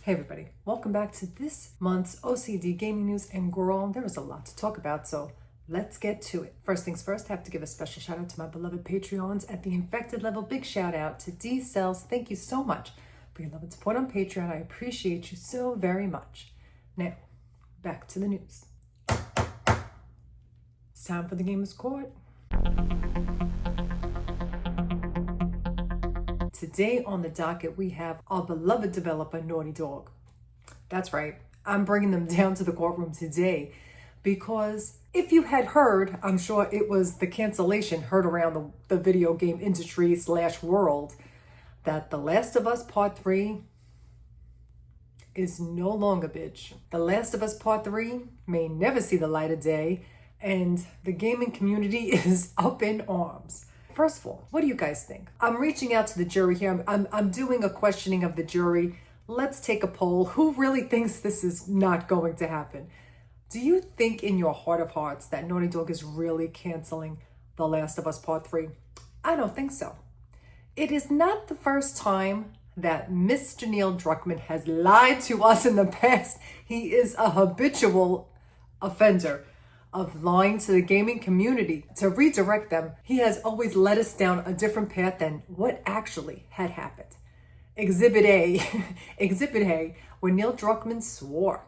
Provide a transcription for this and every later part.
Hey everybody, welcome back to this month's O.C.D gaming news, and girl, there is a lot to talk about, so let's get to it. First things first, I have to give a special shout out to my beloved Patreons at the infected level. Big shout out to D Cells. Thank you so much for your love and support on Patreon. I appreciate you so very much. Now, back to the news. It's time for the Gamers Court. Today on the docket, we have our beloved developer, Naughty Dog. That's right, I'm bringing them down to the courtroom today because if you had heard, I'm sure it was the cancellation heard around the video game industry / world, that The Last of Us Part 3 is no longer, bitch. The Last of Us Part 3 may never see the light of day, and the gaming community is up in arms. First of all, what do you guys think? I'm reaching out to the jury here. I'm doing a questioning of the jury. Let's take a poll. Who really thinks this is not going to happen? Do you think in your heart of hearts that Naughty Dog is really canceling The Last of Us Part 3? I don't think so. It is not the first time that Mr. Neil Druckmann has lied to us in the past. He is a habitual offender of lying to the gaming community to redirect them. He has always led us down a different path than what actually had happened. Exhibit A, where Neil Druckmann swore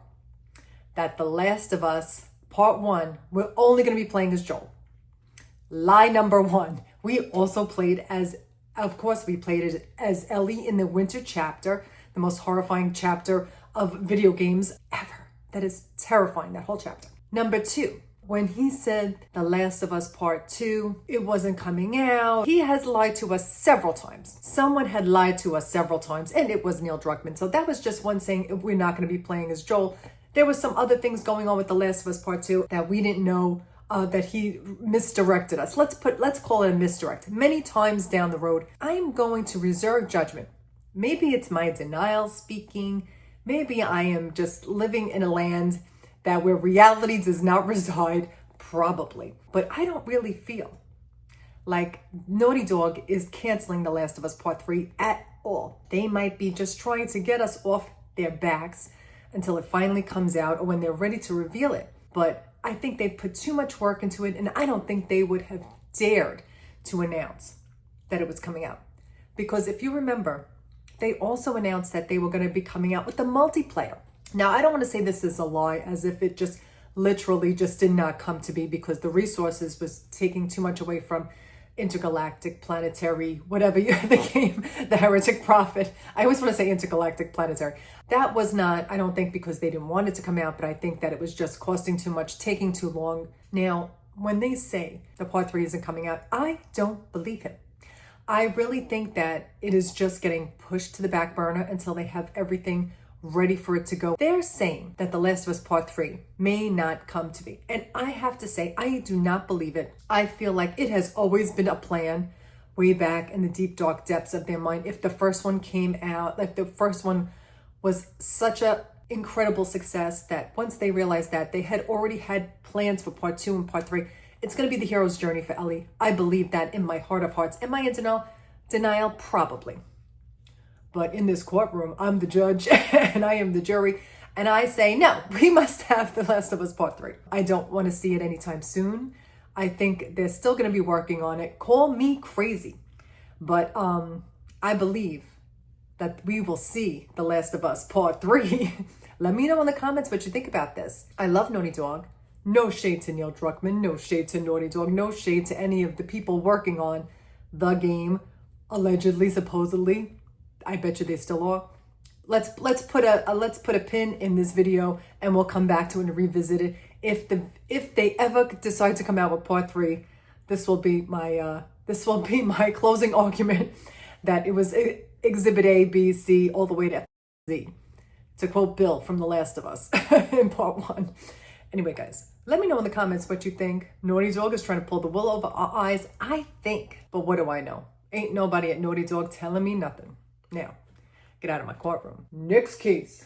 that The Last of Us Part 1, we're only going to be playing as Joel. Lie number 1. We also played as, of course, we played it as Ellie in the winter chapter, the most horrifying chapter of video games ever. That is terrifying, that whole chapter. Number 2. When he said The Last of Us Part 2, it wasn't coming out. He has lied to us several times. Someone had lied to us several times, and it was Neil Druckmann. So that was just one saying we're not going to be playing as Joel. There was some other things going on with The Last of Us Part 2 that we didn't know, that he misdirected us. Let's call it a misdirect. Many times down the road, I'm going to reserve judgment. Maybe it's my denial speaking. Maybe I am just living in a land that where reality does not reside, probably. But I don't really feel like Naughty Dog is canceling The Last of Us Part 3 at all. They might be just trying to get us off their backs until it finally comes out or when they're ready to reveal it. But I think they've put too much work into it, and I don't think they would have dared to announce that it was coming out. Because if you remember, they also announced that they were going to be coming out with the multiplayer. Now, I don't want to say this is a lie, as if it just literally just did not come to be because the resources was taking too much away from intergalactic, planetary, whatever the game, the Heretic Prophet. I always want to say intergalactic, planetary. That was not, I don't think because they didn't want it to come out, but I think that it was just costing too much, taking too long. Now, when they say the Part 3 isn't coming out, I don't believe him. I really think that it is just getting pushed to the back burner until they have everything ready for it to go. They're saying that The Last of Us Part 3 may not come to be. And I have to say, I do not believe it. I feel like it has always been a plan way back in the deep, dark depths of their mind. If the first one came out, like the first one was such a incredible success that once they realized that they had already had plans for Part 2 and Part 3, it's going to be the hero's journey for Ellie. I believe that in my heart of hearts. Am I in denial? Probably. But in this courtroom, I'm the judge and I am the jury. And I say, no, we must have The Last of Us Part 3. I don't want to see it anytime soon. I think they're still going to be working on it. Call me crazy. But I believe that we will see The Last of Us Part 3. Let me know in the comments what you think about this. I love Naughty Dog. No shade to Neil Druckmann. No shade to Naughty Dog. No shade to any of the people working on the game. Allegedly, supposedly. I bet you they still are. Let's put a pin in this video, and we'll come back to it and revisit it. If they ever decide to come out with Part 3, this will be my closing argument that it was Exhibit A, B, C, all the way to Z. To quote Bill from The Last of Us in Part 1. Anyway, guys, let me know in the comments what you think. Naughty Dog is trying to pull the wool over our eyes, I think. But what do I know? Ain't nobody at Naughty Dog telling me nothing. Now, get out of my courtroom. Next case.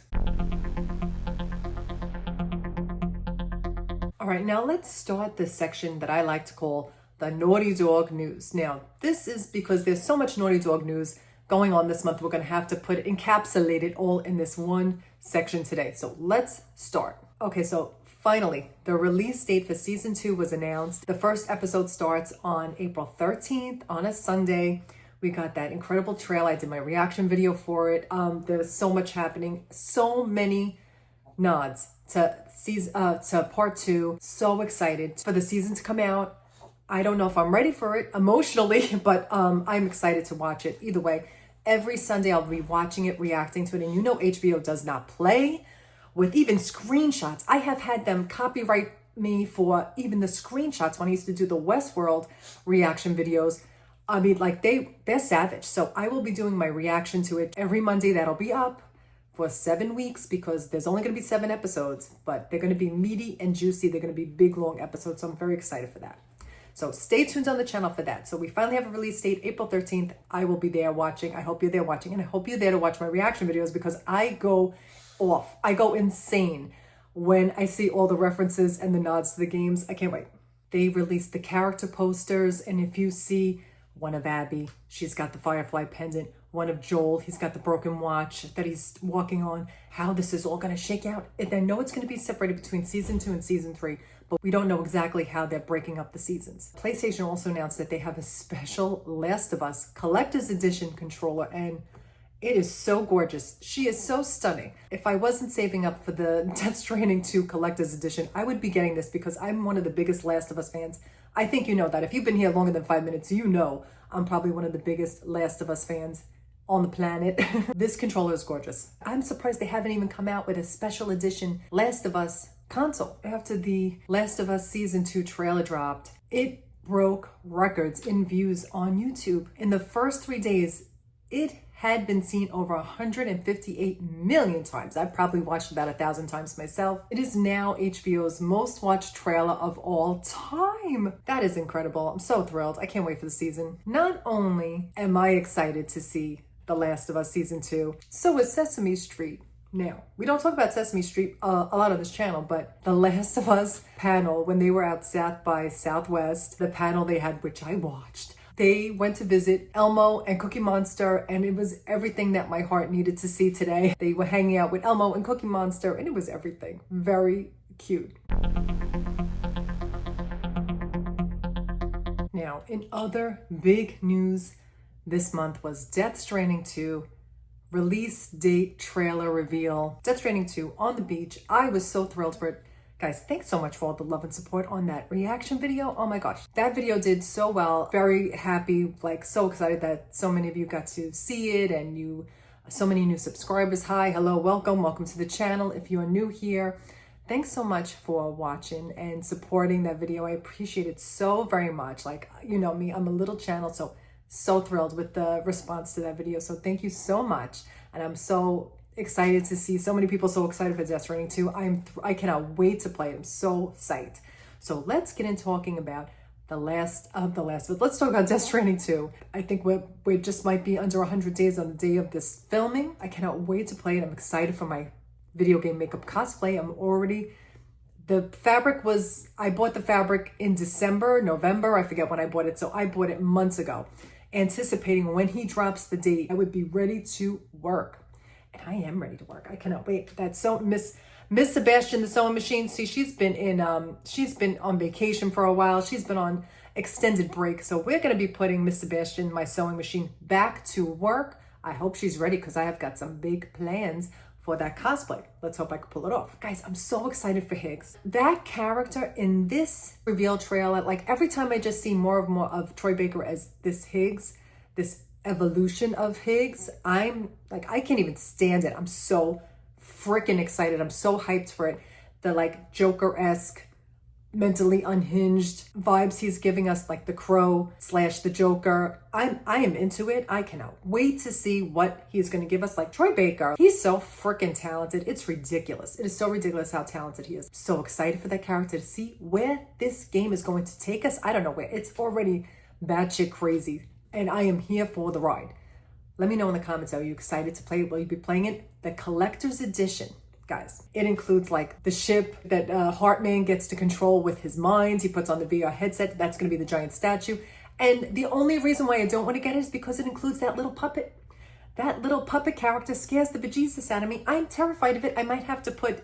All right, now let's start the section that I like to call the Naughty Dog news. Now, this is because there's so much Naughty Dog news going on this month. We're going to have to encapsulate it all in this one section today. So let's start. Okay, so finally, the release date for season 2 was announced. The first episode starts on April 13th on a Sunday. We got that incredible trailer. I did my reaction video for it. There's so much happening. So many nods to part 2. So excited for the season to come out. I don't know if I'm ready for it emotionally, but I'm excited to watch it. Either way, every Sunday I'll be watching it, reacting to it. And you know HBO does not play with even screenshots. I have had them copyright me for even the screenshots when I used to do the Westworld reaction videos. I mean, like they're savage. So I will be doing my reaction to it every Monday. That'll be up for 7 weeks because there's only going to be 7 episodes, but they're going to be meaty and juicy. They're going to be big, long episodes. So I'm very excited for that. So stay tuned on the channel for that. So we finally have a release date, April 13th. I will be there watching. I hope you're there watching. And I hope you're there to watch my reaction videos because I go off. I go insane when I see all the references and the nods to the games. I can't wait. They released the character posters. And if you see one of Abby, she's got the Firefly pendant. One of Joel, he's got the broken watch that he's walking on. How this is all going to shake out. And I know it's going to be separated between season 2 and season 3, but we don't know exactly how they're breaking up the seasons. PlayStation also announced that they have a special Last of Us Collector's Edition controller, and it is so gorgeous. She is so stunning. If I wasn't saving up for the Death Stranding 2 Collector's Edition, I would be getting this because I'm one of the biggest Last of Us fans. I think you know that. If you've been here longer than 5 minutes, you know I'm probably one of the biggest Last of Us fans on the planet. This controller is gorgeous. I'm surprised they haven't even come out with a special edition Last of Us console. After the Last of Us Season 2 trailer dropped, it broke records in views on YouTube. In the first 3 days, it had been seen over 158 million times. I've probably watched about 1,000 times myself. It is now HBO's most watched trailer of all time. That is incredible. I'm so thrilled. I can't wait for the season. Not only am I excited to see The Last of Us Season 2, so is Sesame Street. Now, we don't talk about Sesame Street a lot on this channel, but The Last of Us panel, when they were out South by Southwest, the panel they had, which I watched, they went to visit Elmo and Cookie Monster, and it was everything that my heart needed to see today. They were hanging out with Elmo and Cookie Monster, and it was everything. Very cute. Now, in other big news this month was Death Stranding 2 release date trailer reveal. Death Stranding 2 on the beach. I was so thrilled for it. Guys, thanks so much for all the love and support on that reaction video. Oh my gosh, that video did so well. Very happy, like so excited that so many of you got to see it and so many new subscribers. Hi, hello, welcome to the channel. If you're new here, thanks so much for watching and supporting that video. I appreciate it so very much. Like, you know me, I'm a little channel, so thrilled with the response to that video. So thank you so much. And I'm so excited to see so many people so excited for Death Stranding 2. I cannot wait to play it. I'm so psyched. So let's get into talking about the last of the last. But let's talk about Death Stranding 2. I think we just might be under 100 days on the day of this filming. I cannot wait to play it. I'm excited for my video game makeup cosplay. I bought the fabric in December, November. I forget when I bought it. So I bought it months ago, anticipating when he drops the date, I would be ready to work. And I am ready to work. I cannot wait. That's so Miss Sebastian, the sewing machine. See, she's been on vacation for a while. She's been on extended break. So we're going to be putting Miss Sebastian, my sewing machine, back to work. I hope she's ready because I have got some big plans for that cosplay. Let's hope I can pull it off. Guys, I'm so excited for Higgs. That character in this reveal trailer, like every time I just see more of Troy Baker as this Higgs, this evolution of Higgs, I'm like, I can't even stand it. I'm so freaking excited. I'm so hyped for it. The like Joker-esque, mentally unhinged vibes he's giving us, like the Crow / the Joker. I am into it. I cannot wait to see what he's going to give us. Like Troy Baker, he's so freaking talented. It's ridiculous. It is so ridiculous how talented he is. So excited for that character to see where this game is going to take us. I don't know where. It's already batshit crazy, and I am here for the ride. Let me know in the comments, are you excited to play it? Will you be playing it? The collector's edition. Guys, it includes like the ship that Heartman gets to control with his mind. He puts on the VR headset. That's going to be the giant statue. And the only reason why I don't want to get it is because it includes that little puppet. That little puppet character scares the bejesus out of me. I'm terrified of it. I might have to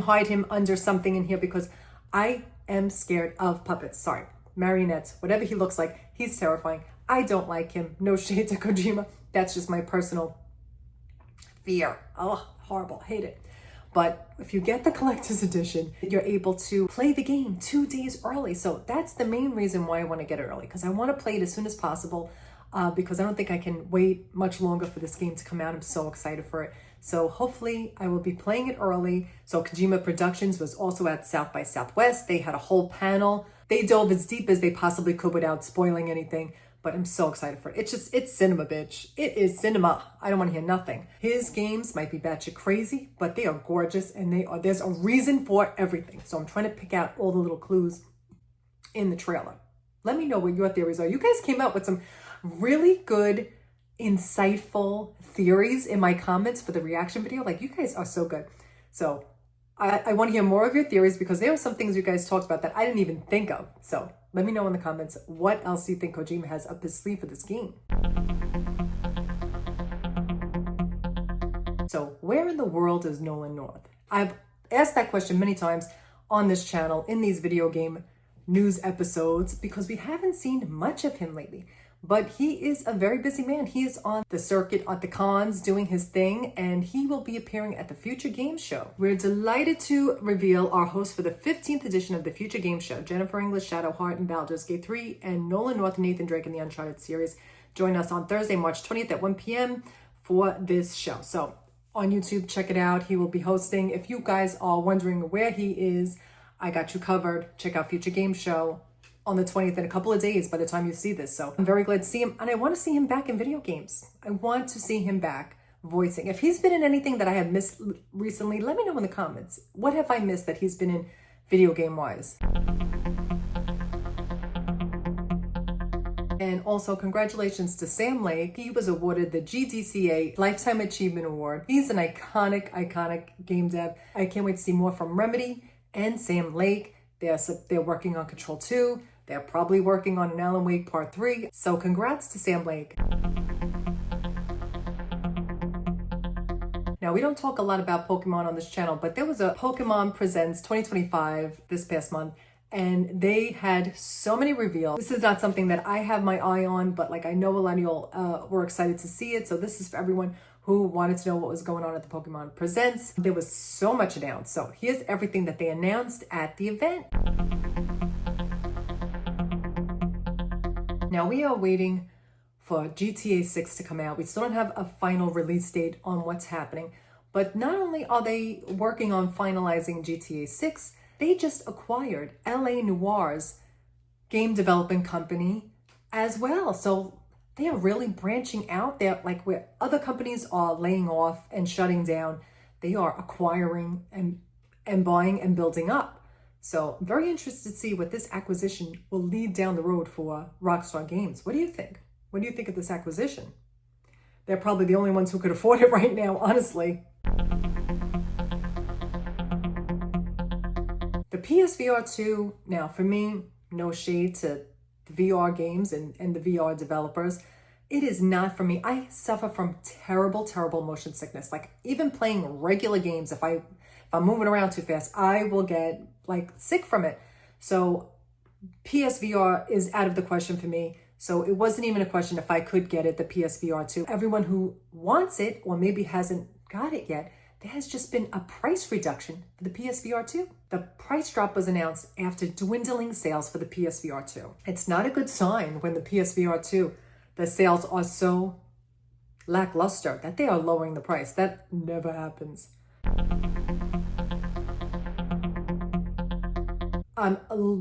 hide him under something in here because I am scared of puppets. Sorry, marionettes, whatever he looks like, he's terrifying. I don't like him. No shade to Kojima. That's just my personal fear. Oh, horrible. Hate it. But if you get the collector's edition, you're able to play the game 2 days early. So that's the main reason why I want to get it early, because I want to play it as soon as possible, because I don't think I can wait much longer for this game to come out. I'm so excited for it. So hopefully I will be playing it early. So Kojima Productions was also at South by Southwest. They had a whole panel. They dove as deep as they possibly could without spoiling anything. But I'm so excited for it. It's cinema, bitch. It is cinema. I don't want to hear nothing. His games might be batshit crazy, but they are gorgeous, and there's a reason for everything. So I'm trying to pick out all the little clues in the trailer. Let me know what your theories are. You guys came up with some really good, insightful theories in my comments for the reaction video. Like, you guys are so good. So I want to hear more of your theories, because there are some things you guys talked about that I didn't even think of. So let me know in the comments what else you think Kojima has up his sleeve for this game. So where in the world is Nolan North? I've asked that question many times on this channel in these video game news episodes, because we haven't seen much of him lately. But he is a very busy man. He is on the circuit at the cons doing his thing, and he will be appearing at the Future Games Show. We're delighted to reveal our host for the 15th edition of the Future Games Show. Jennifer English, Shadowheart, and Baldur's Gate 3, and Nolan North and Nathan Drake in the Uncharted series. Join us on Thursday, March 20th at 1 p.m. for this show. So on YouTube, check it out. He will be hosting. If you guys are wondering where he is, I got you covered. Check out Future Games Show on the 20th in a couple of days by the time you see this. So I'm very glad to see him, and I want to see him back in video games. I want to see him back voicing. If he's been in anything that I have missed recently, let me know in the comments. What have I missed that he's been in video game wise? And also congratulations to Sam Lake. He was awarded the GDCA Lifetime Achievement Award. He's an iconic game dev. I can't wait to see more from Remedy and Sam Lake. They're working on Control 2. They're probably working on an Alan Wake Part 3. So congrats to Sam Lake. Now, we don't talk a lot about Pokemon on this channel, but there was a Pokemon Presents 2025 this past month, and they had so many reveals. This is not something that I have my eye on, but like I know a lot of y'all were excited to see it. So this is for everyone who wanted to know what was going on at the Pokemon Presents. There was so much announced. So here's everything that they announced at the event. Now we are waiting for GTA 6 to come out. We still don't have a final release date on what's happening, but not only are they working on finalizing GTA 6, they just acquired LA Noir's game development company as well. So they are really branching out. They're like where other companies are laying off and shutting down, they are acquiring and buying and building up. So I'm very interested to see what this acquisition will lead down the road for Rockstar Games. What do you think? What do you think of this acquisition? They're probably the only ones who could afford it right now, honestly. The PSVR 2, now for me, no shade to the VR games and the VR developers, it is not for me. I suffer from terrible motion sickness. Like even playing regular games, if I'm moving around too fast, I will get like sick from it. So PSVR is out of the question for me. So it wasn't even a question if I could get it, the PSVR 2. Everyone who wants it or maybe hasn't got it yet, there has just been a price reduction for the PSVR 2. The price drop was announced after dwindling sales for the PSVR 2. It's not a good sign when the PSVR 2, the sales are so lackluster that they are lowering the price. That never happens. I'm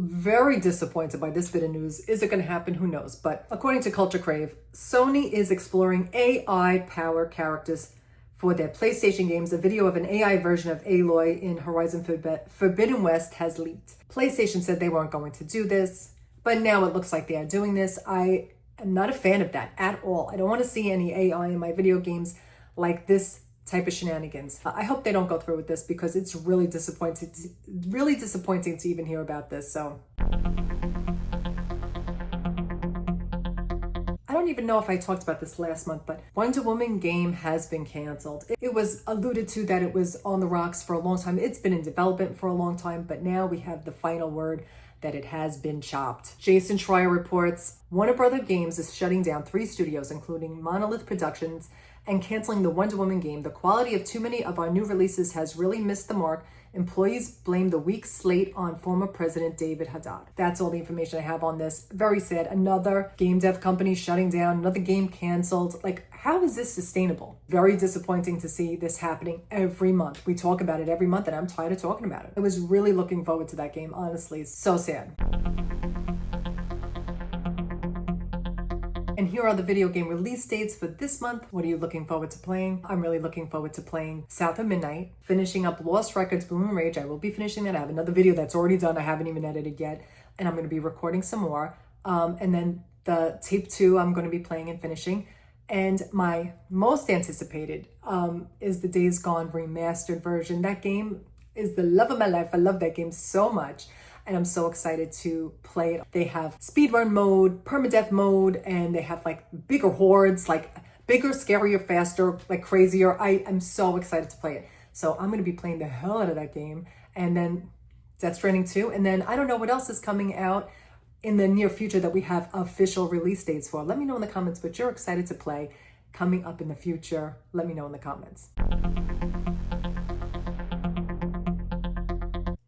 very disappointed by this bit of news. Is it going to happen? Who knows? But according to Culture Crave, Sony is exploring AI-powered characters for their PlayStation games. A video of an AI version of Aloy in Horizon Forbidden West has leaked. PlayStation said they weren't going to do this, but now it looks like they are doing this. I am not a fan of that at all. I don't want to see any AI in my video games like this type of shenanigans. I hope they don't go through with this because it's really disappointing to even hear about this. So I don't don't even know if I talked about this last month, but Wonder Woman game has been canceled. It was alluded to that it was on the rocks for a long time. It's been in development for a long time, but now we have the final word that it has been chopped. Jason Schreier reports Warner Brother Games is shutting down 3 studios, including Monolith Productions, and canceling the Wonder Woman game. The quality of too many of our new releases has really missed the mark. Employees blame the weak slate on former President David Haddad. That's all the information I have on this. Very sad. Another game dev company shutting down, another game canceled. Like, how is this sustainable? Very disappointing to see this happening every month. We talk about it every month and I'm tired of talking about it. I was really looking forward to that game, honestly. It's so sad. And here are the video game release dates for this month. What are you looking forward to playing? I'm really looking forward to playing South of Midnight, finishing up Lost Records, Bloom and Rage. I will be finishing that. I have another video that's already done. I haven't even edited yet. And I'm going to be recording some more. And then the tape 2 I'm going to be playing and finishing. And my most anticipated is the Days Gone remastered version. That game is the love of my life. I love that game so much. And I'm so excited to play it. They have speedrun mode, permadeath mode, and they have like bigger hordes, like bigger, scarier, faster, like crazier. I am so excited to play it. So I'm going to be playing the hell out of that game. And then Death Stranding 2. And then I don't know what else is coming out in the near future that we have official release dates for. Let me know in the comments what you're excited to play coming up in the future. Let me know in the comments.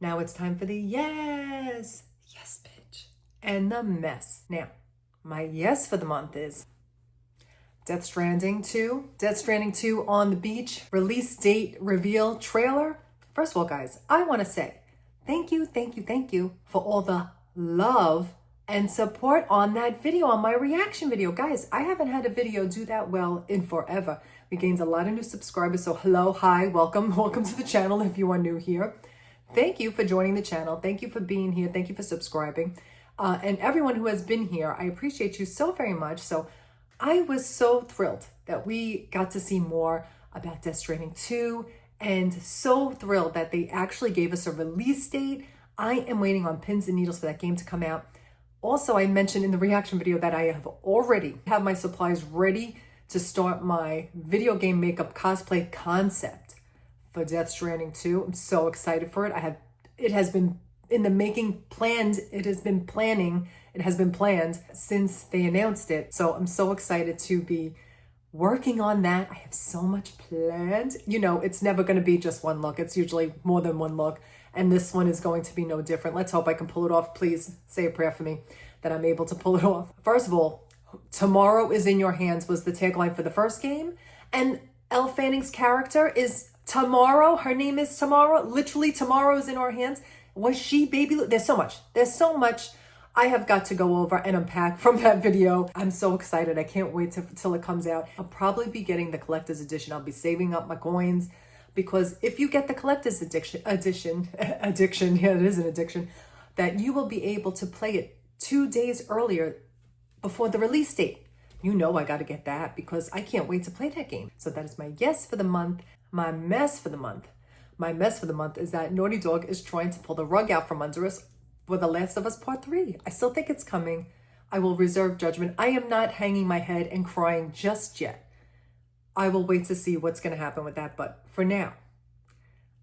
Now it's time for the yes, bitch, and the mess. Now, my yes for the month is Death Stranding 2. Death Stranding 2 on the beach, release date reveal trailer. First of all, guys, I want to say thank you for all the love and support on that video, on my reaction video. Guys, I haven't had a video do that well in forever. We gained a lot of new subscribers, so hello, hi, welcome to the channel if you are new here. Thank you for joining the channel. Thank you for being here. Thank you for subscribing. And everyone who has been here, I appreciate you so very much. So I was so thrilled that we got to see more about Death Stranding 2 and so thrilled that they actually gave us a release date. I am waiting on pins and needles for that game to come out. Also, I mentioned in the reaction video that I have already have my supplies ready to start my video game makeup cosplay concept for Death Stranding 2. I'm so excited for it. It has been in the making, planned. It has been planned since they announced it. So I'm so excited to be working on that. I have so much planned. You know, it's never going to be just one look. It's usually more than one look. And this one is going to be no different. Let's hope I can pull it off. Please say a prayer for me that I'm able to pull it off. First of all, tomorrow is in your hands was the tagline for the first game. And Elle Fanning's character is tomorrow. Her name is Tomorrow. Literally, tomorrow is in our hands. Was she baby? There's so much I have got to go over and unpack from that video. I'm so excited. I can't wait till it comes out. I'll probably be getting the collector's edition. I'll be saving up my coins because if you get the collector's edition, yeah, it is an addiction, that you will be able to play it 2 days earlier before the release date. You know I got to get that because I can't wait to play that game. So that is my yes for the month. My mess for the month. My mess for the month is that Naughty Dog is trying to pull the rug out from under us for The Last of Us Part 3. I still think it's coming. I will reserve judgment. I am not hanging my head and crying just yet. I will wait to see what's going to happen with that. But for now,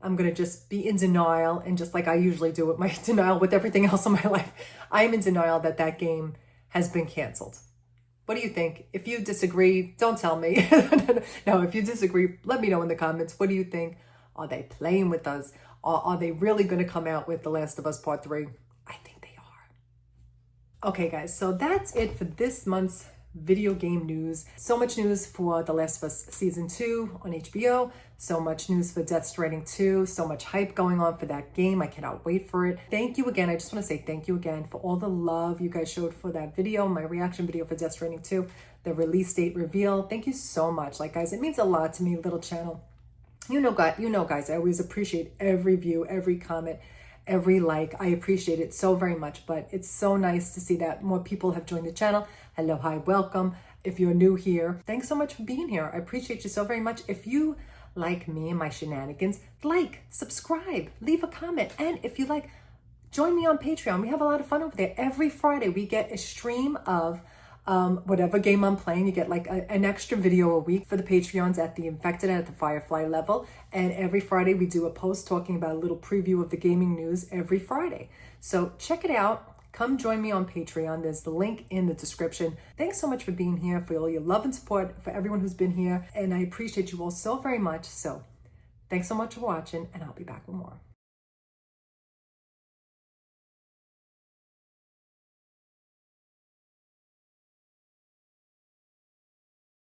I'm going to just be in denial. And just like I usually do with my denial with everything else in my life, I am in denial that that game has been canceled. What do you think? If you disagree, don't tell me. No, if you disagree, let me know in the comments. What do you think? Are they playing with us? Are they really going to come out with The Last of Us Part 3? I think they are. Okay, guys, so that's it for this month's video game news. So much news for The Last of Us Season 2 on HBO. So much news for Death Stranding 2. So much hype going on for that game. I cannot wait for it. Thank you again. I just want to say thank you again for all the love you guys showed for that video, my reaction video for Death Stranding 2, the release date reveal. Thank you so much. Like, guys, it means a lot to me, little channel. You know, guys, I always appreciate every view, every comment, every like. I appreciate it so very much, but it's so nice to see that more people have joined the channel. Hello, hi, welcome. If you're new here, thanks so much for being here. I appreciate you so very much. If you like me and my shenanigans, like, subscribe, leave a comment. And if you like, join me on Patreon. We have a lot of fun over there. Every Friday, we get a stream of whatever game I'm playing. You get like an extra video a week for the Patreons at the Infected and at the Firefly level. And every Friday we do a post talking about a little preview of the gaming news every Friday. So check it out. Come join me on Patreon. There's the link in the description. Thanks so much for being here, for all your love and support, for everyone who's been here. And I appreciate you all so very much. So thanks so much for watching, and I'll be back with more.